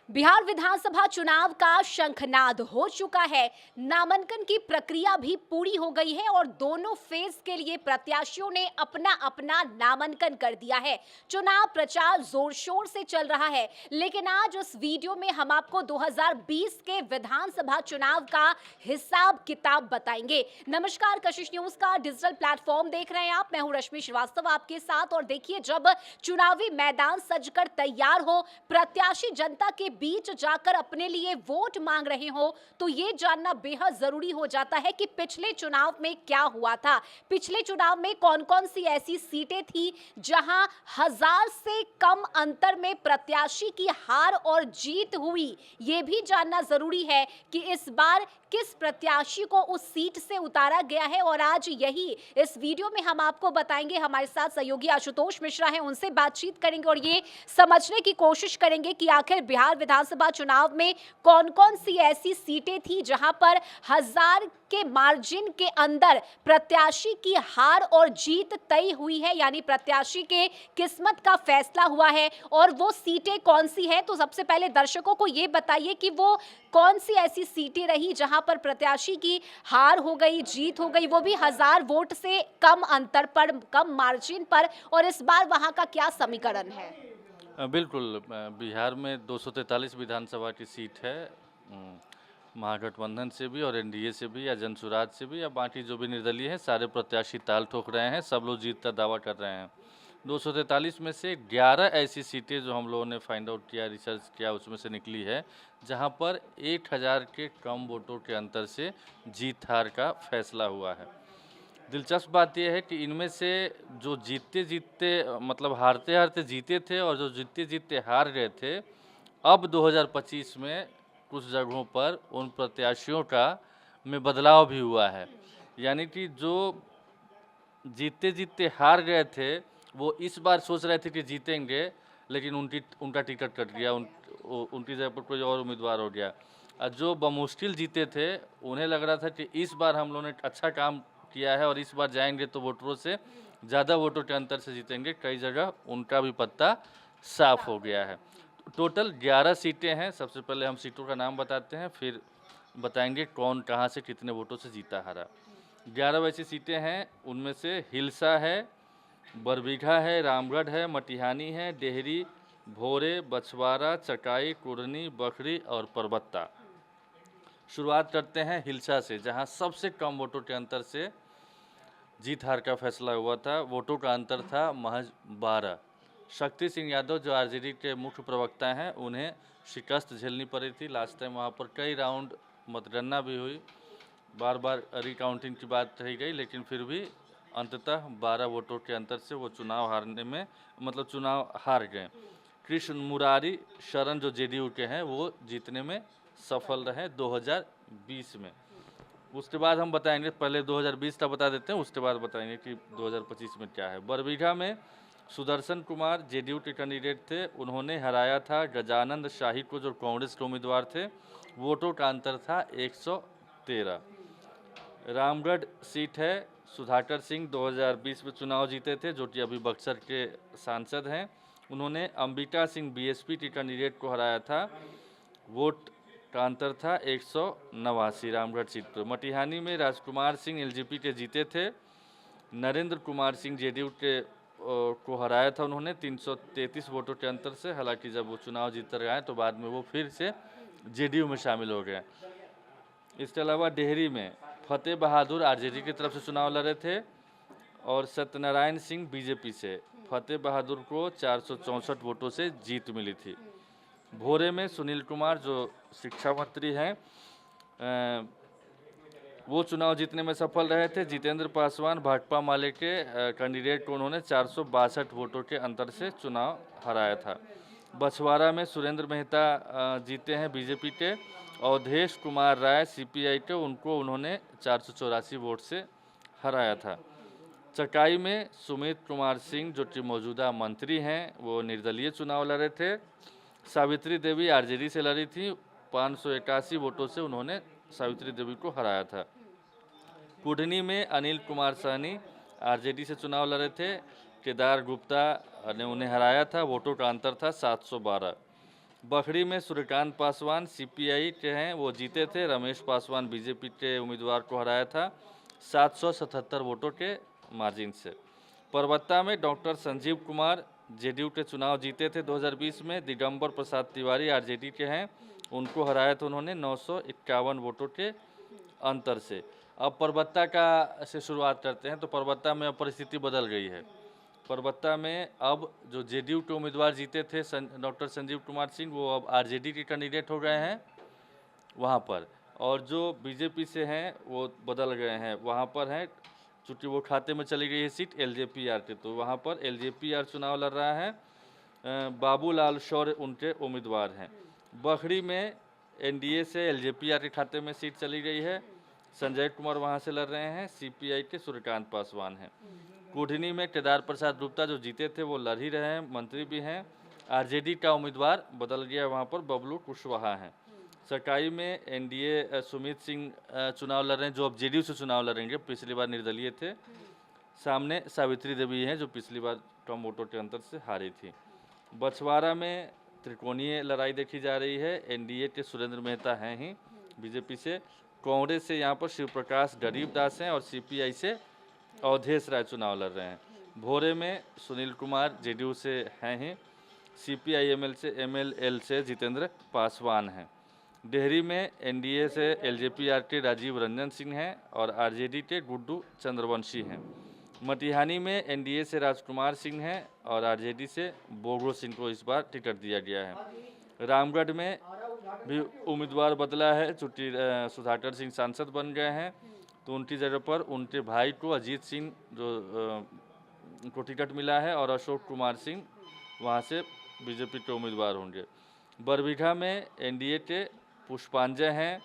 बिहार विधानसभा चुनाव का शंखनाद हो चुका है। नामांकन की प्रक्रिया भी पूरी हो गई है और दोनों फेज के लिए प्रत्याशियों ने अपना अपना नामांकन कर दिया है। चुनाव प्रचार जोर शोर से चल रहा है, लेकिन आज इस वीडियो में हम आपको 2020 के विधानसभा चुनाव का हिसाब किताब बताएंगे। नमस्कार, कशिश न्यूज का डिजिटल प्लेटफॉर्म देख रहे हैं आप। मैं हूं रश्मि श्रीवास्तव आपके साथ। और देखिए, जब चुनावी मैदान सजकर तैयार हो, प्रत्याशी जनता के बीच जाकर अपने लिए वोट मांग रहे हो, तो ये जानना बेहद जरूरी हो जाता है कि पिछले चुनाव में क्या हुआ था। पिछले चुनाव में कौन कौन सी ऐसी सीटें थी जहां 1000 से कम अंतर में प्रत्याशी की हार और जीत हुई। ये भी जानना जरूरी है कि इस बार किस प्रत्याशी को उस सीट से उतारा गया है। और आज यही इस वीडियो में हम आपको बताएंगे। हमारे साथ सहयोगी आशुतोष मिश्रा हैं, उनसे बातचीत करेंगे और ये समझने की कोशिश करेंगे कि आखिर बिहार विधानसभा चुनाव में कौन कौन सी ऐसी सीटें थी जहां पर 1000 के मार्जिन के अंदर प्रत्याशी की हार और जीत तय हुई है, यानी प्रत्याशी के किस्मत का फैसला हुआ है। और वो सीटें कौन सी हैं, तो सबसे पहले दर्शकों को ये बताइए कि वो कौन सी ऐसी सीटें रही जहां पर प्रत्याशी की हार हो गई, जीत हो गई, वो भी 1000 वोट से कम अंतर पर, कम मार्जिन पर। और इस बार वहां का क्या समीकरण है? बिल्कुल। बिहार में 243 विधानसभा की सीट है। महागठबंधन से भी और एनडीए से भी या जनसुराज से भी या बाकी जो भी निर्दलीय हैं, सारे प्रत्याशी ताल ठोक रहे हैं। सब लोग जीत का दावा कर रहे हैं। 243 में से 11 ऐसी सीटें जो हम लोगों ने फाइंड आउट किया, रिसर्च किया, उसमें से निकली है जहां पर 1000 के कम वोटों के अंतर से जीत हार का फैसला हुआ है। दिलचस्प बात यह है कि इनमें से जो जीतते जीतते मतलब हारते हारते जीते थे और जो जीतते जीतते हार गए थे, अब 2025 में कुछ जगहों पर उन प्रत्याशियों का में बदलाव भी हुआ है। यानी कि जो जीतते जीतते हार गए थे, वो इस बार सोच रहे थे कि जीतेंगे, लेकिन उनका टिकट कट गया, उनकी जगह पर कोई और उम्मीदवार हो गया। और जो बमुश्किल जीते थे, उन्हें लग रहा था कि इस बार हम लोगों ने अच्छा काम किया है और इस बार जाएंगे तो वोटरों से ज़्यादा वोटों के अंतर से जीतेंगे। कई जगह उनका भी पत्ता साफ हो गया है। टोटल 11 सीटें हैं। सबसे पहले हम सीटों का नाम बताते हैं, फिर बताएंगे कौन कहाँ से कितने वोटों से जीता हारा। 11 वैसी सीटें हैं। उनमें से हिलसा है, बरबीघा है, रामगढ़ है, मटिहानी है, डेहरी, भोरे, बछवाड़ा, चकाई, कुढ़नी, बखरी और परबत्ता। शुरुआत करते हैं हिलसा से, जहां सबसे कम वोटों के अंतर से जीत हार का फैसला हुआ था। वोटों का अंतर था महज 12। शक्ति सिंह यादव जो आरजेडी के मुख्य प्रवक्ता हैं, उन्हें शिकस्त झेलनी पड़ी थी। लास्ट टाइम वहाँ पर कई राउंड मतगणना भी हुई, बार बार रिकाउंटिंग की बात कही गई, लेकिन फिर भी अंततः 12 वोटों के अंतर से वो चुनाव हार गए। कृष्ण मुरारी शरण जो जेडीयू के हैं, वो जीतने में सफल रहे 2020 में। उसके बाद हम बताएंगे, पहले 2020 का बता देते हैं, उसके बाद बताएंगे कि 2025 में क्या है। बरबीघा में सुदर्शन कुमार जेडीयू के कैंडिडेट थे, उन्होंने हराया था गजानंद शाही को, जो कांग्रेस के उम्मीदवार थे। वोटों का अंतर था 113। रामगढ़ सीट है, सुधाकर सिंह 2020 में चुनाव जीते थे, जो कि अभी बक्सर के सांसद हैं। उन्होंने अंबिका सिंह बीएसपी के कैंडिडेट को हराया था। वोट का अंतर था 189 रामगढ़ सीट पर। मटिहानी में राजकुमार सिंह एलजेपी के जीते थे। नरेंद्र कुमार सिंह जेडीयू के को हराया था उन्होंने 333 वोटों के अंतर से। हालांकि जब वो चुनाव जीत कर आए तो बाद में वो फिर से जेडीयू में शामिल हो गए। इसके अलावा डेहरी में फतेह बहादुर आरजेडी की तरफ से चुनाव लड़े थे और सत्यनारायण सिंह बीजेपी से। फतेह बहादुर को 464 वोटों से जीत मिली थी। भोरे में सुनील कुमार जो शिक्षा मंत्री हैं, वो चुनाव जीतने में सफल रहे थे। जितेंद्र पासवान भाकपा माले के कैंडिडेट को उन्होंने 462 वोटों के अंतर से चुनाव हराया था। बछवाड़ा में सुरेंद्र मेहता जीते हैं बीजेपी के। अवधेश कुमार राय सीपीआई के, उनको उन्होंने 484 वोट से हराया था। चकाई में सुमित कुमार सिंह जो कि मौजूदा मंत्री हैं, वो निर्दलीय चुनाव लड़े थे। सावित्री देवी आरजेडी से लड़ी थी, 581 वोटों से उन्होंने सावित्री देवी को हराया था। कुढ़नी में अनिल कुमार सहनी आरजेडी से चुनाव लड़े थे। केदार गुप्ता ने उन्हें हराया था। वोटों का अंतर था 712। बखरी में सूर्यकांत पासवान सीपीआई के हैं, वो जीते थे। रमेश पासवान बीजेपी के उम्मीदवार को हराया था 777 वोटों के मार्जिन से। परबत्ता में डॉक्टर संजीव कुमार जेडीयू के चुनाव जीते थे 2020 में। दिगंबर प्रसाद तिवारी आरजेडी के हैं, उनको हराया था उन्होंने 951 वोटों के अंतर से। अब परबत्ता का से शुरुआत करते हैं। तो परबत्ता में अब परिस्थिति बदल गई है। परबत्ता में अब जो जेडीयू के उम्मीदवार जीते थे डॉक्टर संजीव कुमार सिंह, वो अब आरजेडी के कैंडिडेट हो गए हैं वहाँ पर। और जो बीजेपी से हैं वो बदल गए हैं, वहाँ पर हैं, चूँकि वो खाते में चली गई है सीट एलजेपीआर के, तो वहाँ पर एलजेपीआर चुनाव लड़ रहा है। बाबूलाल शौर्य उनके उम्मीदवार हैं। बखरी में एनडीए से एलजेपीआर के खाते में सीट चली गई है। संजय कुमार वहाँ से लड़ रहे हैं। सीपीआई के सूर्यकांत पासवान हैं। कुढ़नी में केदार प्रसाद गुप्ता जो जीते थे वो लड़ ही रहे हैं, मंत्री भी हैं। आरजेडी का उम्मीदवार बदल गया, वहाँ पर बबलू कुशवाहा हैं। सकाई में एनडीए सुमित सिंह चुनाव लड़ रहे हैं, जो अब जेडीयू से चुनाव लड़ेंगे, पिछली बार निर्दलीय थे। सामने सावित्री देवी हैं, जो पिछली बार कम वोटों के अंतर से हारी थी। बछवाड़ा में त्रिकोणीय लड़ाई देखी जा रही है। एनडीए के सुरेंद्र मेहता हैं ही बीजेपी से। कांग्रेस से यहाँ पर शिव प्रकाश गरीबदास हैं और सीपीआई से अवधेश राय चुनाव लड़ रहे हैं। भोरे में सुनील कुमार जेडीयू से हैं ही। सीपीआई एमएल से जितेंद्र पासवान हैं। डेहरी में एनडीए से एलजेपीआर के राजीव रंजन सिंह हैं और आरजेडी के गुड्डू चंद्रवंशी हैं। मटिहानी में एनडीए से राजकुमार सिंह हैं और आरजेडी से बोगो सिंह को इस बार टिकट दिया गया है। रामगढ़ में भी उम्मीदवार बदला है, चूँकि सुधाकर सिंह सांसद बन गए हैं, तो उनकी जगह पर उनके भाई को अजीत सिंह को टिकट मिला है और अशोक कुमार सिंह वहाँ से बीजेपी के उम्मीदवार होंगे। बरबीघा में एनडीए के पुष्पांजय हैं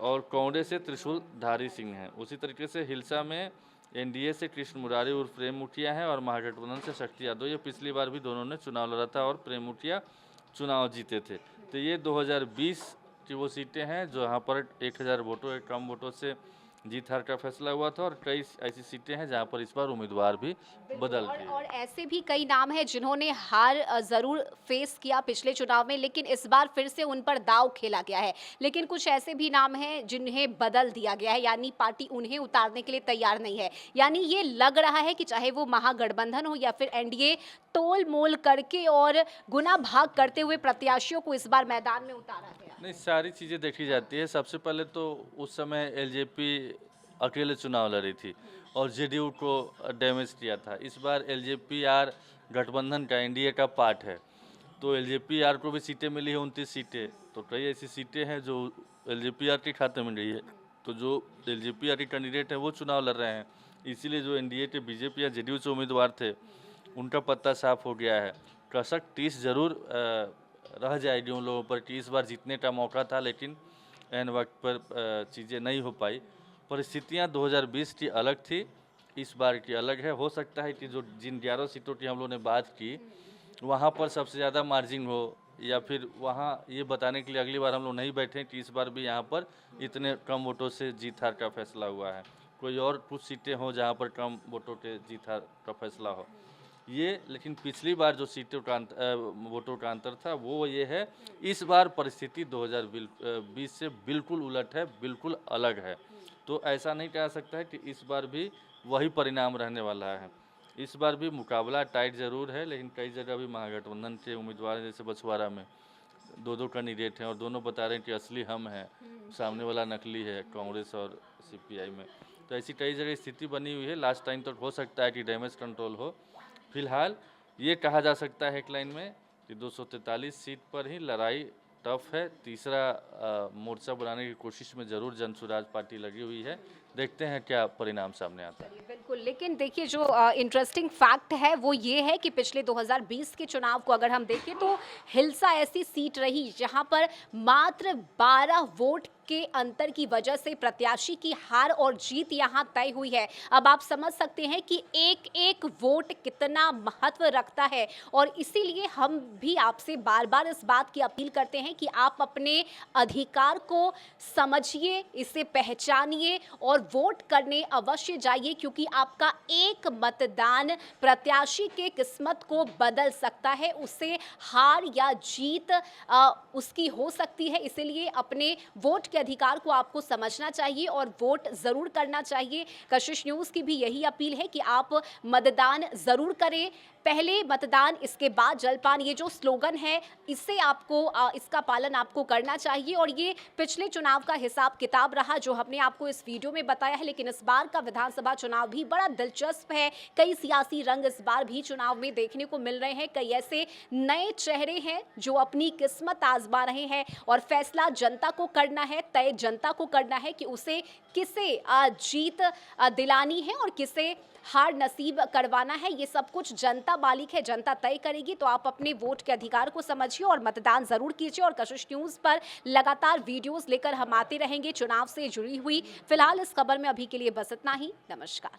और कांग्रेस से त्रिशूलधारी सिंह हैं। उसी तरीके से हिलसा में एनडीए से कृष्ण मुरारी उर्फ प्रेम मुखिया हैं और महागठबंधन से शक्ति यादव। ये पिछली बार भी दोनों ने चुनाव लड़ा था और प्रेम मुखिया चुनाव जीते थे। तो ये 2020 की वो सीटें हैं जो यहाँ पर 1000 वोटों के कम वोटों से जीत हार का फैसला हुआ था। और कई ऐसी सीटें हैं जहां पर इस बार उम्मीदवार भी बदल गए। और ऐसे भी कई नाम हैं जिन्होंने हार जरूर फेस किया पिछले चुनाव में, लेकिन इस बार फिर से उन पर दांव खेला गया है। लेकिन कुछ ऐसे भी नाम हैं जिन्हें बदल दिया गया है, यानी पार्टी उन्हें उतारने के लिए तैयार नहीं है। यानी ये लग रहा है कि चाहे वो महागठबंधन हो या फिर एनडीए, तोल मोल करके और गुना भाग करते हुए प्रत्याशियों को इस बार मैदान में उतारा गया। नहीं, सारी चीज़ें देखी जाती है। सबसे पहले तो उस समय एलजेपी अकेले चुनाव लड़ी थी और जेडीयू को डैमेज किया था। इस बार एलजेपीआर गठबंधन का, एनडीए का पार्ट है, तो एलजेपीआर को भी सीटें मिली है 29 सीटें। तो कई ऐसी सीटें हैं जो एलजेपीआर के खाते में गई है, तो जो एलजेपीआर के कैंडिडेट हैं वो चुनाव लड़ रहे हैं। इसीलिए जो एनडीए के, बीजेपी या जेडीयू से उम्मीदवार थे उनका पत्ता साफ हो गया है। कसक 30 जरूर रह जाएगी उन लोगों पर कि इस बार जीतने का मौका था, लेकिन ऐन वक्त पर चीज़ें नहीं हो पाई। परिस्थितियां 2020 की अलग थी, इस बार की अलग है। हो सकता है कि जो जिन 11 सीटों की हम लोगों ने बात की वहाँ पर सबसे ज़्यादा मार्जिन हो, या फिर वहाँ ये बताने के लिए अगली बार हम लोग नहीं बैठे कि इस बार भी यहाँ पर इतने कम वोटों से जीत हार का फैसला हुआ है। कोई और कुछ सीटें हों जहाँ पर कम वोटों के जीत हार का फैसला हो ये। लेकिन पिछली बार जो सीटों का वोटों का अंतर था वो ये है। इस बार परिस्थिति 2020 से बिल्कुल उलट है, बिल्कुल अलग है। तो ऐसा नहीं कह सकता है कि इस बार भी वही परिणाम रहने वाला है। इस बार भी मुकाबला टाइट ज़रूर है, लेकिन कई जगह भी महागठबंधन के उम्मीदवार हैं, जैसे बछवाड़ा में 2-2 कैंडिडेट हैं और दोनों बता रहे हैं कि असली हम हैं, सामने वाला नकली है, कांग्रेस और सीपीआई में। तो ऐसी कई जगह स्थिति बनी हुई है। लास्ट टाइम तक हो सकता है कि डैमेज कंट्रोल हो। फिलहाल ये कहा जा सकता है हेडलाइन में कि 243 सीट पर ही लड़ाई टफ है। तीसरा मोर्चा बनाने की कोशिश में जरूर जन सुराज पार्टी लगी हुई है। देखते हैं क्या परिणाम सामने आता है। बिल्कुल, लेकिन देखिए जो इंटरेस्टिंग फैक्ट है वो ये है कि पिछले 2020 के चुनाव को अगर हम देखें तो हिलसा ऐसी सीट रही जहां पर मात्र 12 वोट के अंतर की वजह से प्रत्याशी की हार और जीत यहां तय हुई है। अब आप समझ सकते हैं कि एक एक वोट कितना महत्व रखता है, और इसीलिए हम भी आपसे बार बार इस बात की अपील करते हैं कि आप अपने अधिकार को समझिए, इसे पहचानिए और वोट करने अवश्य जाइए, क्योंकि आपका एक मतदान प्रत्याशी के किस्मत को बदल सकता है, उससे हार या जीत उसकी हो सकती है। इसीलिए अपने वोट के अधिकार को आपको समझना चाहिए और वोट ज़रूर करना चाहिए। कशिश न्यूज़ की भी यही अपील है कि आप मतदान ज़रूर करें। पहले मतदान, इसके बाद जलपान, ये जो स्लोगन है इससे आपको इसका पालन आपको करना चाहिए। और ये पिछले चुनाव का हिसाब किताब रहा जो हमने आपको इस वीडियो में बताया है, लेकिन इस बार का विधानसभा चुनाव भी बड़ा दिलचस्प है। कई सियासी रंग इस बार भी चुनाव में देखने को मिल रहे हैं। कई ऐसे नए चेहरे हैं जो अपनी किस्मत आजमा रहे हैं और फैसला जनता को करना है, तय जनता को करना है कि उसे किसे जीत दिलानी है और किसे हार नसीब करवाना है। ये सब कुछ जनता मालिक है, जनता तय करेगी। तो आप अपने वोट के अधिकार को समझिए और मतदान जरूर कीजिए। और कशिश न्यूज़ पर लगातार वीडियोस लेकर हम आते रहेंगे चुनाव से जुड़ी हुई। फिलहाल इस खबर में अभी के लिए बस इतना ही। नमस्कार।